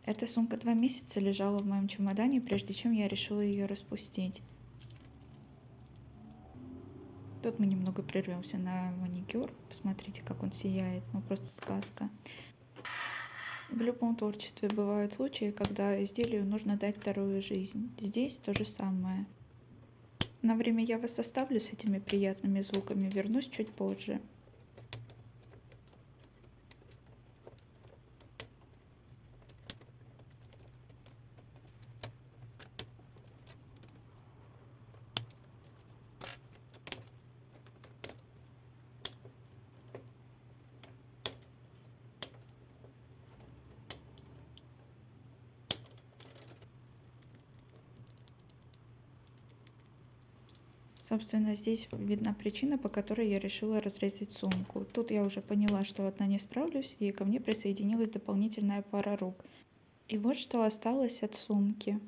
Эта сумка 2 месяца лежала в моем чемодане, прежде чем я решила ее распустить. Тут мы немного прервемся на маникюр. Посмотрите, как он сияет. Ну, просто сказка. В любом творчестве бывают случаи, когда изделию нужно дать вторую жизнь. Здесь то же самое. На время я вас оставлю с этими приятными звуками, вернусь чуть позже. Собственно, здесь видна причина, по которой я решила разрезать сумку. Тут я уже поняла, что одна не справлюсь, и ко мне присоединилась дополнительная пара рук. И вот что осталось от сумки.